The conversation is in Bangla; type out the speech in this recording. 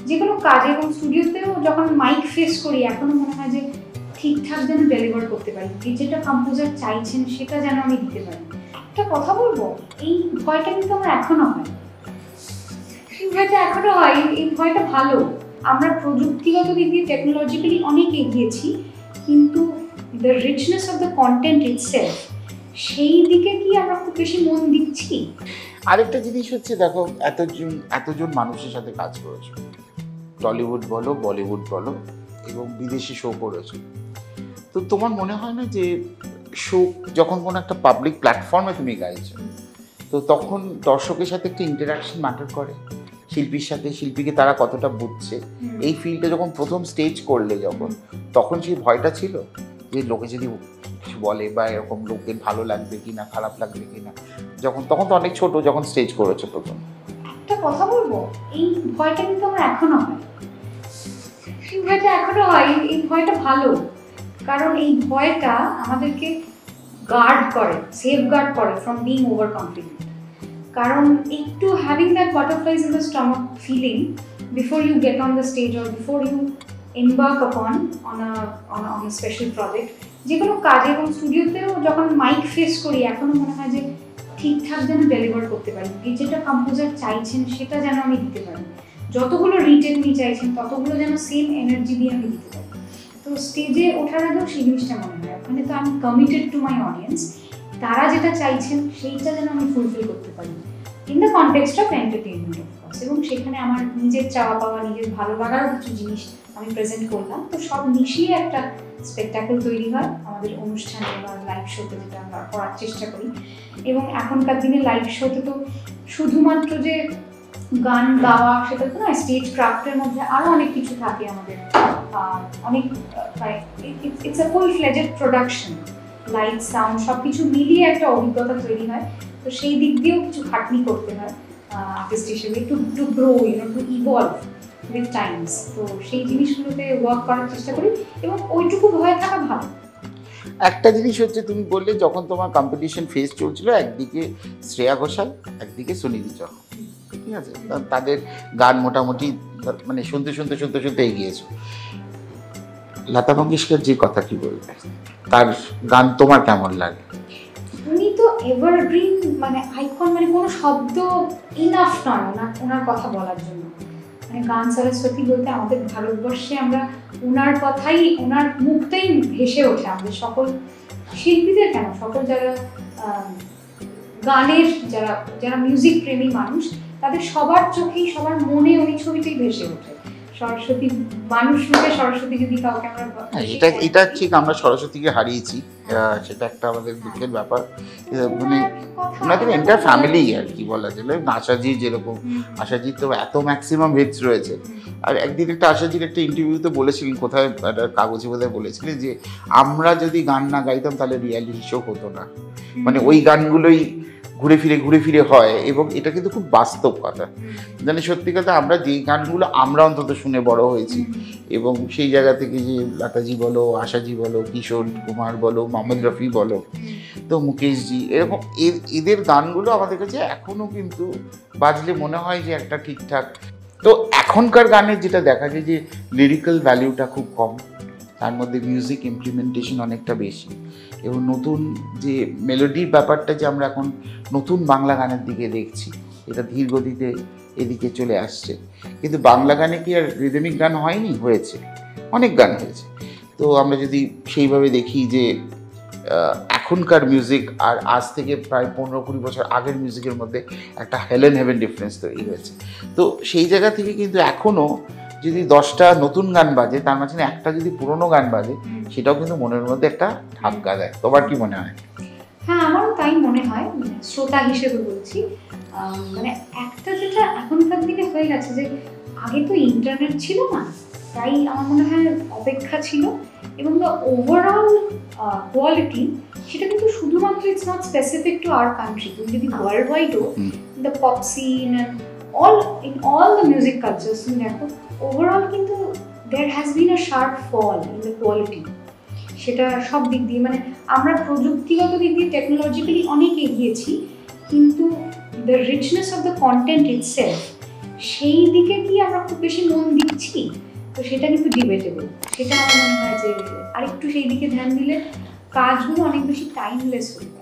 যে কোনো কাজে এবং স্টুডিওতেও যখন মাইক ফেস করি এখনো মনে হয় যে ঠিকঠাক যেন ডেলিভার করতে পারি, যেটা কম্পোজার চাইছেন সেটা যেন আমি দিতে পারি। একটা কথা বলবো, এই ভয়টা কিন্তু আমার এখনো হয়, এই ভয়টা এখনো হয়। এই ভয়টা ভালো। আমরা প্রযুক্তিগত দিক দিয়ে টেকনোলজিক্যালি অনেক এগিয়েছি, কিন্তু the richness of the content itself, সেই দিকে কি আমরা খুব বেশি মন দিচ্ছি? আরেকটা জিনিস হচ্ছে, দেখো এতজন মানুষের সাথে কাজ করেছো, টলিউড বলো বলিউড বলো এবং বিদেশি শো করেছো, তো তোমার মনে হয় না যে শো যখন কোনো একটা পাবলিক প্ল্যাটফর্মে তুমি গাইছো, তো তখন দর্শকের সাথে একটা ইন্টারাকশন ম্যাটার করে? শিল্পীর সাথে শিল্পীকে তারা কতটা বুঝছে, এই ফিল্ডে যখন প্রথম স্টেজ করলে যখন, তখন সেই ভয়টা ছিল যে লোকে যদি কিছু বলে বা এরকম লোকের ভালো লাগবে কিনা খারাপ লাগবে কিনা, তখন তো অনেক ছোট যখন স্টেজ করেছো প্রথম? একটা কথা বলবো, এই ভয়টা কিন্তু আমার এখনো হয়, এই ভয়টা এখনো হয়। এই ভয়টা ভালো, কারণ এই ভয়টা আমাদেরকে গার্ড করে, সেফ গার্ড করে ফ্রম বিং ওভার কনফিডেন্ট। কারণ একটু having that butterflies in the stomach feeling before you get on the stage or before you embark upon on a special project, যে কোনো কাজে এবং স্টুডিওতেও যখন মাইক ফেস করি এখনো মনে হয় যে ঠিকঠাক যেন ডেলিভার করতে পারি, যেটা কম্পোজার চাইছেন সেটা যেন আমি দিতে পারি, যতগুলো রিটেক উনি চাইছেন ততগুলো যেন সেম এনার্জি দিয়ে আমি দিতে পারি। তো স্টেজে ওঠার আগেও সেই জিনিসটা মনে হয়, ওখানে তো আমি কমিটেড টু মাই অডিয়েন্স, তারা যেটা চাইছেন সেইটা যেন আমি ফুলফিল করতে পারি in the context of entertainment of course. এবং সেখানে আমার নিজের চাওয়া পাওয়া, নিজের ভালো লাগার কিছু জিনিস আমি প্রেজেন্ট করলাম, তো সব মিশিয়ে একটা স্পেকটাকেল তৈরি হয় আমাদের অনুষ্ঠানে বা লাইভ শোতে, যেটা আমরা করার চেষ্টা করি। এবং এখনকার দিনে লাইভ শোতে তো শুধুমাত্র যে গান গাওয়া সেটা তো নয়, স্টেজ ক্রাফটের মধ্যে আরও অনেক কিছু থাকে আমাদের, অনেক it's a full fledged production, light sound সব কিছু মিলিয়ে একটা অভিজ্ঞতা তৈরি হয়। তো সেই দিক দিয়েও কিছু খাটনি করতে হয় আর্টিস্ট হিসেবে, to grow two evolve with Times. তো সেই জিনিসগুলোতে ওয়ার্ক করার চেষ্টা করি এবং ওইটুকু ভয় থাকা ভালো। একটা জিনিস হচ্ছে, তুমি বললে যখন তোমার কম্পিটিশন ফেজ চলছিল, একদিকে শ্রেয়া ঘোষাল, একদিকে সুনিধি চৌহান, ঠিক আছে, তাদের গান মোটামুটি মানে শুনতে এগিয়েছো। লতা মঙ্গেশকর যে কথা কি বলবে, তার গান তোমার কেমন লাগে? উনি তো এভারগ্রিন, মানে আইকন, মানে কোনো শব্দ ইনাফ নয় ওনার কথা বলার জন্য। মানে গান সরস্বতী বলতে আমাদের ভারতবর্ষে আমরা ওনার কথাই, ওনার মুখটাই ভেসে ওঠে আমাদের সকল শিল্পীদের, কেন সকল যারা গানের, যারা মিউজিক প্রেমী মানুষ, তাদের সবার চোখেই সবার মনে উনি ছবিটাই ভেসে ওঠে। সরস্বতী, মানুষ রূপে সরস্বতী যদি কাউকে আমরা, এটা ঠিক, আমরা সরস্বতীকে হারিয়েছি, সেটা একটা আমাদের দুঃখের ব্যাপার। মানে ওনাদের এন্টার ফ্যামিলি আর কি বলা যায়। আশাজি যেরকম, আশাজির তো এত ম্যাক্সিমাম হিটস রয়েছে। আর একদিন একটা আশাজির একটা ইন্টারভিউতে বলেছিলেন, কোথায় একটা কাগজে বোধহয় বলেছিলেন যে আমরা যদি গান না গাইতাম তাহলে রিয়ালিটি শো হতো না। মানে ওই গানগুলোই ঘুরে ফিরে হয়, এবং এটা কিন্তু খুব বাস্তব কথা। মানে সত্যি কথা, আমরা যে গানগুলো আমরা অন্তত শুনে বড় হয়েছি, এবং সেই জায়গা থেকে যে লতাজি বলো, আশাজি বলো, কিশোর কুমার বলো, মোহাম্মদ রফি বলো, তো মুকেশজি, এরকম এদের গানগুলো আমাদের কাছে এখনও কিন্তু বাজলে মনে হয় যে একটা ঠিকঠাক। তো এখনকার গানের যেটা দেখা যায় যে লিরিক্যাল ভ্যালিউটা খুব কম, তার মধ্যে মিউজিক ইমপ্লিমেন্টেশন অনেকটা বেশি, এবং নতুন যে মেলোডির ব্যাপারটা যে আমরা এখন নতুন বাংলা গানের দিকে দেখছি, এটা ধীর গতিতে এদিকে চলে আসছে। কিন্তু বাংলা গানে কি আর রিদমিক গান হয়নি? হয়েছে, অনেক গান হয়েছে। তো আমরা যদি সেইভাবে দেখি যে এখনকার মিউজিক আর আজ থেকে প্রায় 15-20 বছর আগের মিউজিকের মধ্যে একটা হেলেন হেভেন ডিফারেন্স তৈরি হয়েছে। তো সেই জায়গা থেকে কিন্তু এখনও যদি 10টা নতুন গান বাজে, তার মাঝখানে একটা যদি পুরনো গান বাজে, সেটাও কিন্তু মনের মধ্যে একটা ধাক্কা দেয়। তোমার কি মনে হয়? হ্যাঁ, আমারও তাই মনে হয়, শ্রোতা হিসেবে বলছি। মানে একটা যেটা এখনকার দিনে হয়ে গেছে যে আগে তো ইন্টারনেট ছিল না, তাই আমার মনে হয় অপেক্ষা ছিল, এবং দ্য ওভারঅল কোয়ালিটি সেটা কিন্তু শুধুমাত্র it's not specific to our country. তুমি যদি ওয়ার্ল্ড ওয়াইডও the pop scene and all the music cultures তুমি দেখো, ওভারঅল কিন্তু there has been a sharp fall in the quality। সেটা সব দিক দিয়ে, মানে আমরা প্রযুক্তিগত দিক দিয়ে টেকনোলজিক্যালি অনেক এগিয়েছি, কিন্তু the richness of the content itself, সেই দিকে কি আমরা খুব বেশি মন দিচ্ছি, তো সেটা কিন্তু ডিবেটেবল। সেটা আমার মনে হয় যে আরেকটু সেই দিকে ধ্যান দিলে কাজগুলো অনেক বেশি টাইমলেস হয়ে